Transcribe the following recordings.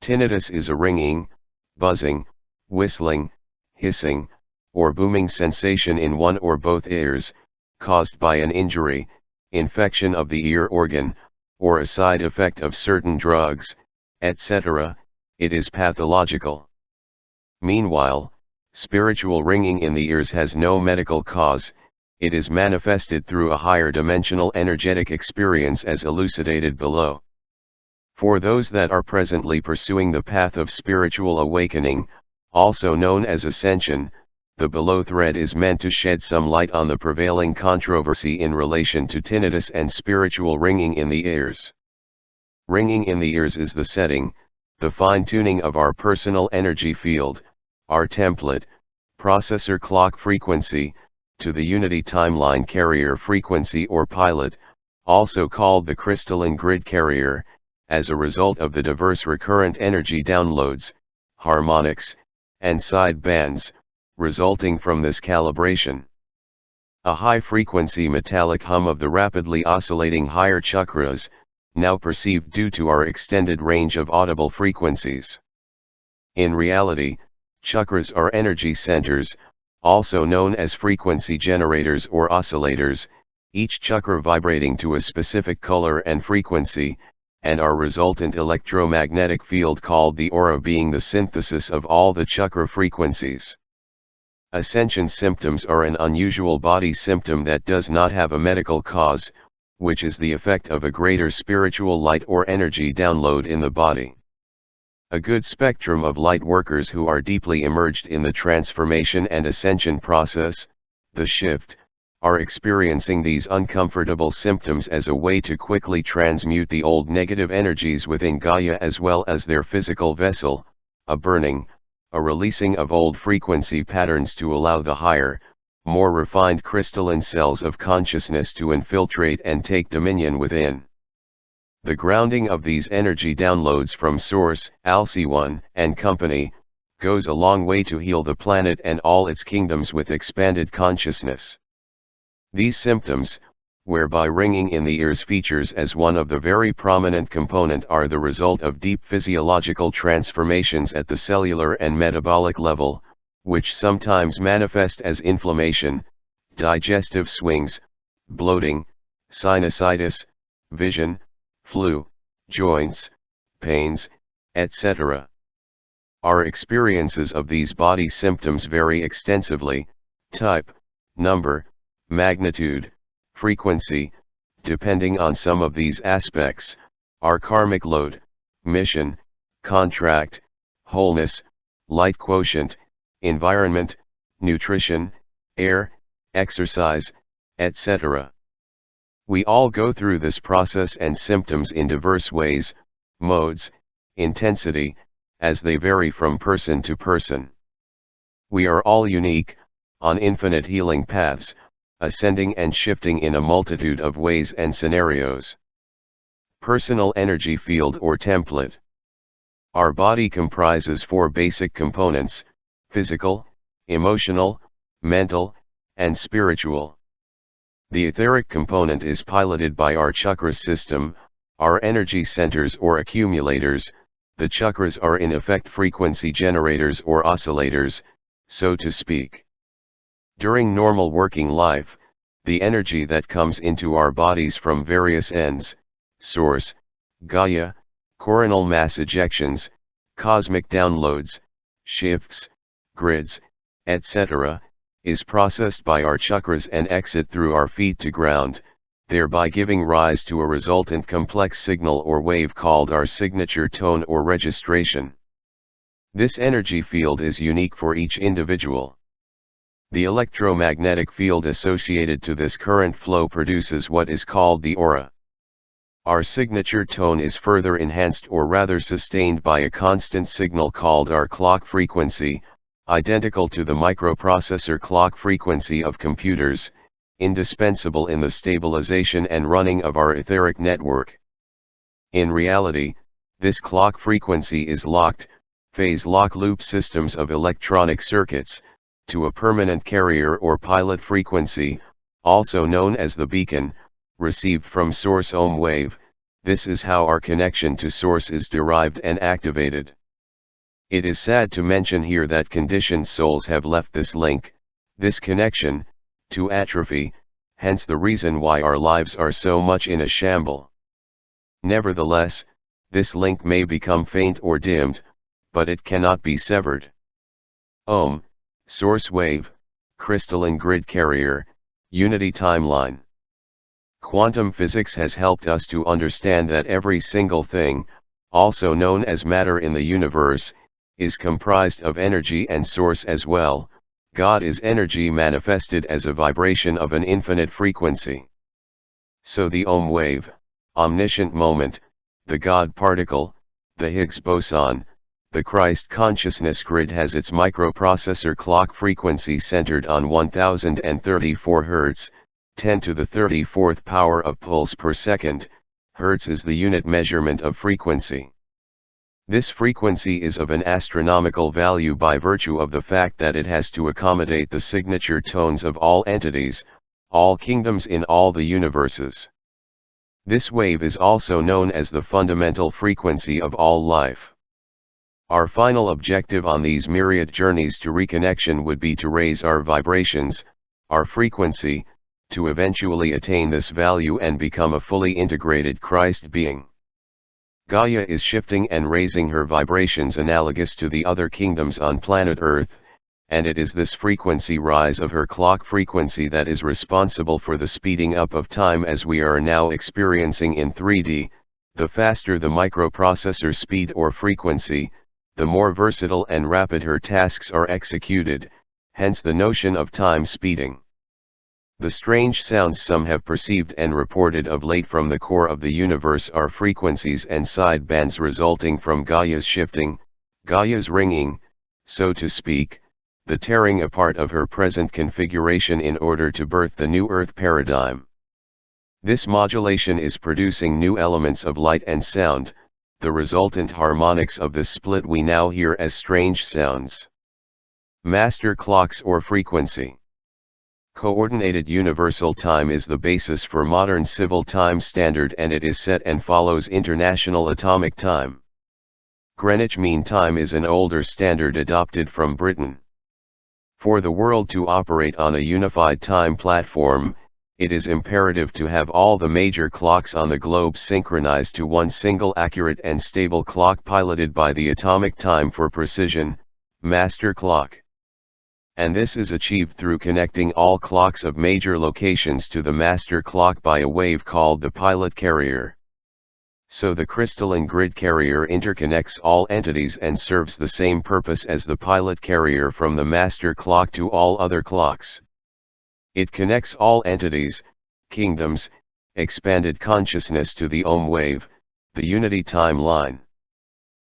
Tinnitus is a ringing, buzzing, whistling, hissing, or booming sensation in one or both ears, caused by an injury, infection of the ear organ, or a side effect of certain drugs, etc. It is pathological. Meanwhile, spiritual ringing in the ears has no medical cause. It is manifested through a higher dimensional energetic experience as elucidated below. For those that are presently pursuing the path of spiritual awakening, also known as ascension, the below thread is meant to shed some light on the prevailing controversy in relation to tinnitus and spiritual ringing in the ears. Ringing in the ears is the setting, the fine-tuning of our personal energy field, our template, processor clock frequency, to the unity timeline carrier frequency or pilot, also called the crystalline grid carrier, as a result of the diverse recurrent energy downloads, harmonics, and side bands, resulting from this calibration. A high-frequency metallic hum of the rapidly oscillating higher chakras, now perceived due to our extended range of audible frequencies. In reality, chakras are energy centers, also known as frequency generators or oscillators, each chakra vibrating to a specific color and frequency, and our resultant electromagnetic field called the aura being the synthesis of all the chakra frequencies. Ascension symptoms are an unusual body symptom that does not have a medical cause, which is the effect of a greater spiritual light or energy download in the body. A good spectrum of light workers who are deeply immersed in the transformation and ascension process, the shift, are experiencing these uncomfortable symptoms as a way to quickly transmute the old negative energies within Gaia as well as their physical vessel, a burning, a releasing of old frequency patterns to allow the higher, more refined crystalline cells of consciousness to infiltrate and take dominion within. The grounding of these energy downloads from Source, Alcy and Company, goes a long way to heal the planet and all its kingdoms with expanded consciousness. These symptoms, whereby ringing in the ears features as one of the very prominent component, are the result of deep physiological transformations at the cellular and metabolic level, which sometimes manifest as inflammation, digestive swings, bloating, sinusitis, vision, flu, joints, pains, etc. Our experiences of these body symptoms vary extensively, type, number, magnitude, frequency, depending on some of these aspects, our karmic load, mission, contract, wholeness, light quotient, environment, nutrition, air, exercise, etc. We all go through this process and symptoms in diverse ways, modes, intensity, as they vary from person to person. We are all unique, on infinite healing paths, ascending and shifting in a multitude of ways and scenarios. Personal energy field or template. Our body comprises 4 basic components: physical, emotional, mental, and spiritual. The etheric component is piloted by our chakra system, our energy centers or accumulators. The chakras are in effect frequency generators or oscillators, so to speak. During normal working life, the energy that comes into our bodies from various ends, source, Gaia, coronal mass ejections, cosmic downloads, shifts, grids, etc., is processed by our chakras and exit through our feet to ground, thereby giving rise to a resultant complex signal or wave called our signature tone or registration. This energy field is unique for each individual. The electromagnetic field associated to this current flow produces what is called the aura. Our signature tone is further enhanced or rather sustained by a constant signal called our clock frequency, identical to the microprocessor clock frequency of computers, indispensable in the stabilization and running of our etheric network. In reality, this clock frequency is locked, phase lock loop systems of electronic circuits, to a permanent carrier or pilot frequency, also known as the beacon, received from source ohm wave, This is how our connection to Source is derived and activated. It is sad to mention here that conditioned souls have left this link, this connection, to atrophy, hence the reason why our lives are so much in a shamble. Nevertheless, this link may become faint or dimmed, but it cannot be severed. Om, Source Wave, Crystalline Grid Carrier, Unity Timeline. Quantum physics has helped us to understand that every single thing, also known as matter in the universe, is comprised of energy and source as well. God is energy manifested as a vibration of an infinite frequency. So the Om wave, omniscient moment, the God particle, the Higgs boson, the Christ consciousness grid has its microprocessor clock frequency centered on 1034 Hz, 10 to the 34th power of pulse per second. Hertz is the unit measurement of frequency. This frequency is of an astronomical value by virtue of the fact that it has to accommodate the signature tones of all entities, all kingdoms in all the universes. This wave is also known as the fundamental frequency of all life. Our final objective on these myriad journeys to reconnection would be to raise our vibrations, our frequency, to eventually attain this value and become a fully integrated Christ being. Gaia is shifting and raising her vibrations analogous to the other kingdoms on planet Earth, and it is this frequency rise of her clock frequency that is responsible for the speeding up of time as we are now experiencing in 3D. The faster the microprocessor speed or frequency, the more versatile and rapid her tasks are executed, hence the notion of time speeding. The strange sounds some have perceived and reported of late from the core of the universe are frequencies and side bands resulting from Gaia's shifting, Gaia's ringing, so to speak, the tearing apart of her present configuration in order to birth the new Earth paradigm. This modulation is producing new elements of light and sound, the resultant harmonics of this split we now hear as strange sounds. Master clocks or frequency. Coordinated universal time is the basis for modern civil time standard and it is set and follows international atomic time. Greenwich Mean Time is an older standard adopted from Britain. For the world to operate on a unified time platform, it is imperative to have all the major clocks on the globe synchronized to one single accurate and stable clock piloted by the atomic time for precision, master clock. And this is achieved through connecting all clocks of major locations to the master clock by a wave called the pilot carrier. So the crystalline grid carrier interconnects all entities and serves the same purpose as the pilot carrier from the master clock to all other clocks. It connects all entities, kingdoms, expanded consciousness to the Om wave, the unity timeline.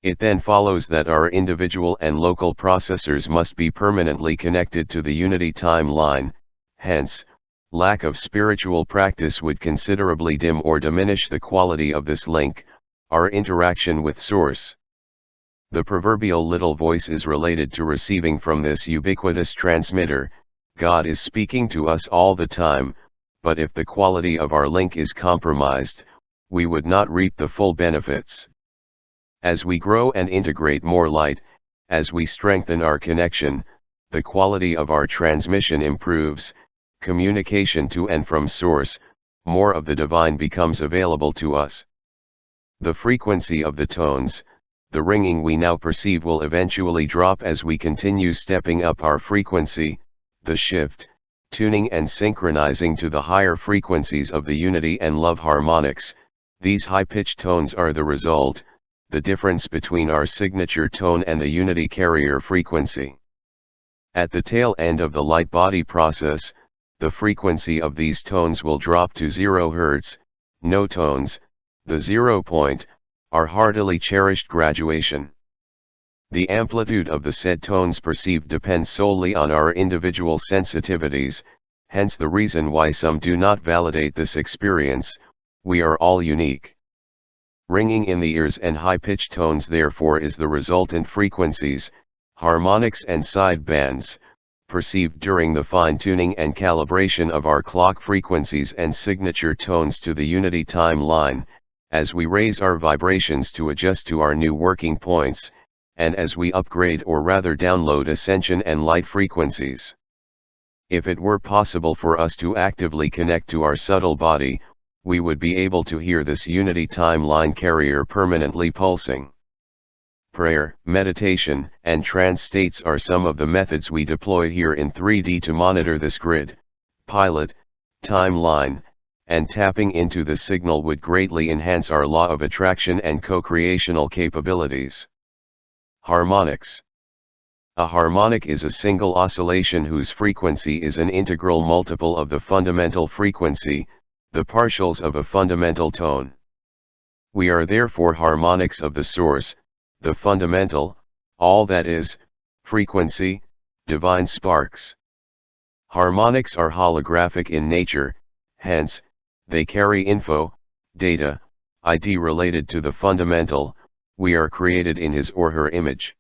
It then follows that our individual and local processors must be permanently connected to the unity timeline, hence, lack of spiritual practice would considerably dim or diminish the quality of this link, our interaction with Source. The proverbial little voice is related to receiving from this ubiquitous transmitter. God is speaking to us all the time, but if the quality of our link is compromised, we would not reap the full benefits. As we grow and integrate more light, as we strengthen our connection, the quality of our transmission improves, communication to and from Source, more of the divine becomes available to us. The frequency of the tones, the ringing we now perceive will eventually drop as we continue stepping up our frequency, the shift, tuning and synchronizing to the higher frequencies of the unity and love harmonics. These high-pitched tones are the result, the difference between our signature tone and the unity carrier frequency. At the tail end of the light body process, the frequency of these tones will drop to 0 Hz, no tones, the 0 point, our heartily cherished graduation. The amplitude of the said tones perceived depends solely on our individual sensitivities, hence the reason why some do not validate this experience. We are all unique. Ringing in the ears and high-pitched tones therefore is the resultant frequencies, harmonics and side bands, perceived during the fine-tuning and calibration of our clock frequencies and signature tones to the unity timeline, as we raise our vibrations to adjust to our new working points, and as we upgrade or rather download ascension and light frequencies. If it were possible for us to actively connect to our subtle body, we would be able to hear this unity timeline carrier permanently pulsing. Prayer, meditation, and trance states are some of the methods we deploy here in 3D to monitor this grid, pilot, timeline, and tapping into the signal would greatly enhance our law of attraction and co-creational capabilities. Harmonics. A harmonic is a single oscillation whose frequency is an integral multiple of the fundamental frequency, the partials of a fundamental tone. We are therefore harmonics of the source, the fundamental, all that is, frequency, divine sparks. Harmonics are holographic in nature, hence, they carry info, data, ID related to the fundamental, we are created in his or her image.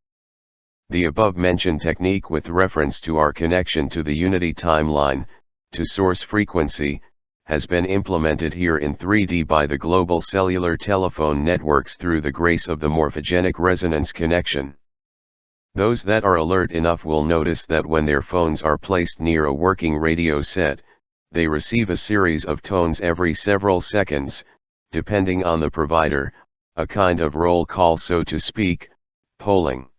The above-mentioned technique with reference to our connection to the unity timeline, to source frequency, has been implemented here in 3D by the global cellular telephone networks through the grace of the morphogenic resonance connection. Those that are alert enough will notice that when their phones are placed near a working radio set, they receive a series of tones every several seconds, depending on the provider, a kind of roll call so to speak, polling.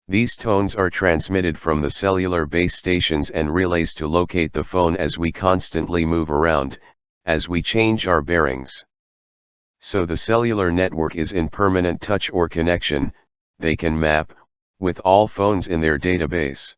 These tones are transmitted from the cellular base stations and relays to locate the phone as we constantly move around, as we change our bearings. So the cellular network is in permanent touch or connection, they can map, with all phones in their database.